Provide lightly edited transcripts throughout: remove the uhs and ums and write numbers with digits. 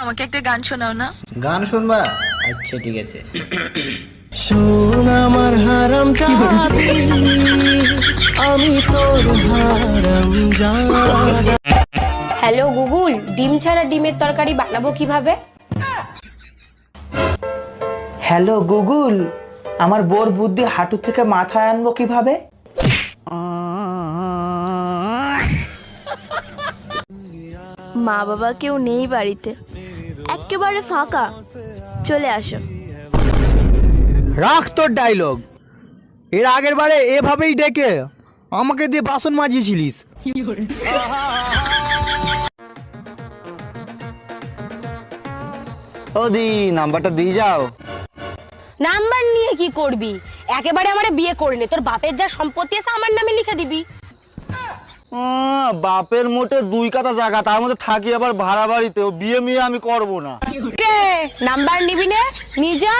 আমাকে একটা গান শোনাও না। গান শুনবা? আচ্ছা ঠিক আছে। শোন আমার হারাম জাদি, আমি তোর হারাম জাদি। হ্যালো গুগল, ডিম ছাড়া ডিমের তরকারি বানাবো কিভাবে? হ্যালো গুগল, আমার বোর বুদ্ধি হাঁটু থেকে মাথায় আনবো কিভাবে? মা বাবা কেউ নেই বাড়িতে, একেবারে ফাঁকা, চলে আসো। রাখ তোর ডায়লগ। এর আগের বারে এভাবেই ডেকে আমাকে দিয়ে বাসন মাজিয়েছিলিস। ওদি নাম্বারটা দিয়ে যাও। নাম্বার নিয়ে কি করবি? একেবারে আমারে বিয়ে করে নে, তোর বাপের যা সম্পত্তি আছে আমার নামে লিখে দিবি। বাপের মোটে 2 কাঠা জায়গা, তার মধ্যে থাকি আবার ভাড়া বাড়িতে। বিয়ে মিয়ে আমি করব না। নাম্বার নিবি না, নিজা।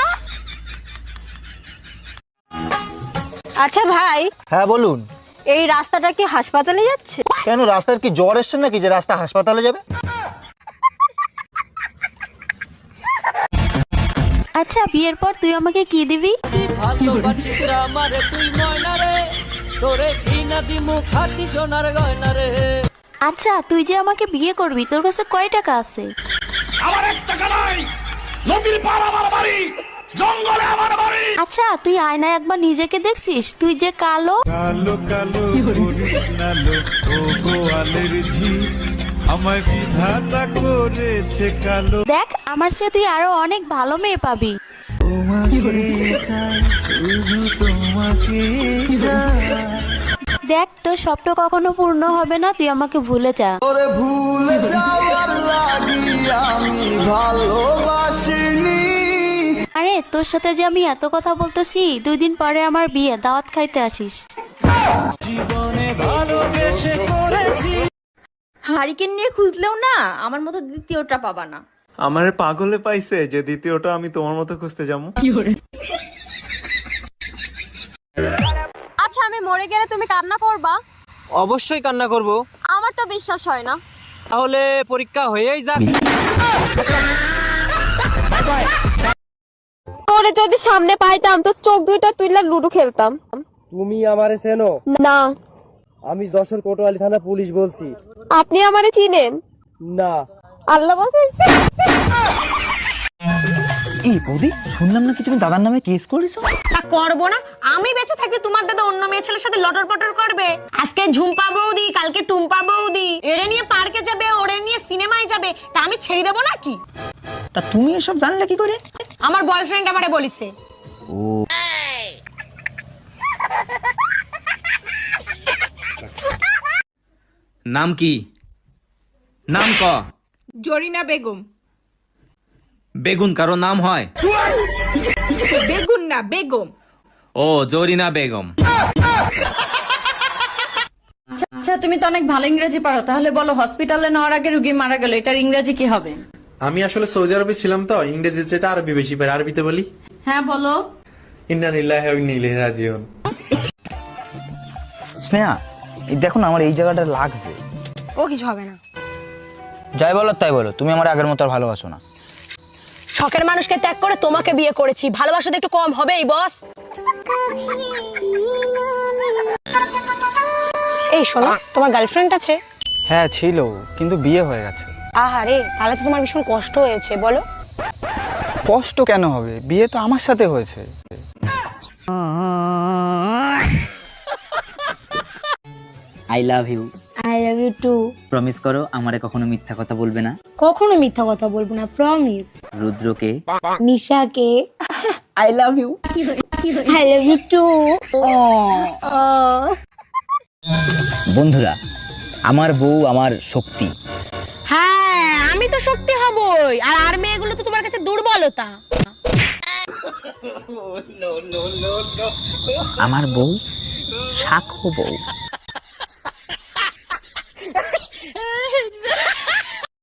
আচ্ছা ভাই, হ্যাঁ বলুন। এই রাস্তাটা কি হাসপাতালে যাচ্ছে? কেন, রাস্তার কি জ্বর এসছে নাকি যে রাস্তা হাসপাতালে যাবে? আচ্ছা, বিয়ের পর তুই আমাকে কি দিবি? আচ্ছা, তুই যে আমাকে বিয়ে করবি, তোর কাছে কয় টাকা আছে? আচ্ছা, তুই আয়নায় একবার নিজেকে দেখছিস? তুই যে কালো। দেখ, আমার চেয়ে তুই আরো অনেক ভালো মেয়ে পাবি। দেখ, তোর স্বপ্ন কখনো পূর্ণ হবে না, তুই আমাকে ভুলে যা। আরে, তোর সাথে যে আমি এত কথা বলতেছি, 2 দিন পরে আমার বিয়ে, দাওয়াত খাইতে আসিস। হারিকেন নিয়ে খুঁজলেও না আমার মতো দ্বিতীয়টা পাবা না। আমারে পাগলে পাইছে যে দ্বিতীয়টা আমি তোমার মতো খুঁজতে যাবো। আচ্ছা, আমি মরে গেলে তুমি কান্না করবা? অবশ্যই কান্না করব। আমার তো বিশ্বাস হয় না। তাহলে পরীক্ষা হয়েই যাক। তোরে যদি সামনে পাইতাম তো চোখ দুইটা তুইলা লুডো খেলতাম। তুমি আমারে চেনো? না। আমি যশোর কোতোয়ালি থানা পুলিশ বলছি। আপনি আমারে চিনেন? না। আল্লাহ বাঁচাইছে। এই বৌদি, শুনলাম নাকি তুমি দাদার নামে কেস করেছো? তা করবো না? আমি বেঁচে থাকতে তোমার দাদা অন্য মেয়ে ছেলের সাথে লটর পটর করবে? আজকে ঝুম্পা বৌদি, কালকে টুম্পা বৌদি, এরে নিয়ে পার্কে যাবে, ওরে নিয়ে সিনেমায় যাবে, তা আমি ছেড়ে দেবো নাকি? তা তুমি এসব জানলে কি করে? আমার বয়ফ্রেন্ড আমারে বলিছে। ও, নাম কি? নাম ক। জরিনা বেগম। বেগুন কারো নাম হয়? বেগুন না, বেগম। ও, জরিনা বেগম। আচ্ছা, তুমি তো অনেক ভালো ইংরেজি পারো, তাহলে বলো হসপিটালে নেওয়ার আগে রোগী মারা গেল, এটার ইংরেজি কি হবে? আমি আসলে সৌদি আরবে ছিলাম তো, ইংরেজি যেটা আরবি বেশি পারি। আরবিতে বলি হ্যাঁ বলো। ইন্না লিল্লাহি ওয়া ইন্না ইলাইহি রাজিউন। স্নেহা, এই দেখো না, আমার এই জায়গাটা লাগছে। ও কিছু হবে না। যাই বলো তাই বলো, তুমি আমার আগের মতো আর ভালোবাসো না। শখের মানুষকে ত্যাগ করে তোমাকে বিয়ে করেছি, ভালোবাসা তো একটু কম হবেই বস। এই শোনো, তোমার গার্লফ্রেন্ড আছে? হ্যাঁ ছিল, কিন্তু বিয়ে হয়ে গেছে। আহারে, তাহলে তো তোমার ভীষণ কষ্ট হয়েছে, বলো। কষ্ট কেন হবে, বিয়ে তো আমার সাথে হয়েছে। I love you. I love you too. Promise করো আমারে কখনো মিথ্যা কথা বলবে না। কখনো মিথ্যা কথা বলবো না, প্রমিস। রুদ্রকে, নিশাকে I love you. I love you too. বন্ধুরা, আমার বউ আমার শক্তি। হ্যাঁ, আমি তো শক্তি হবই, আর মেয়েগুলো তো তোমার কাছে দুর্বলতা। আমার বউ শাখ বউ।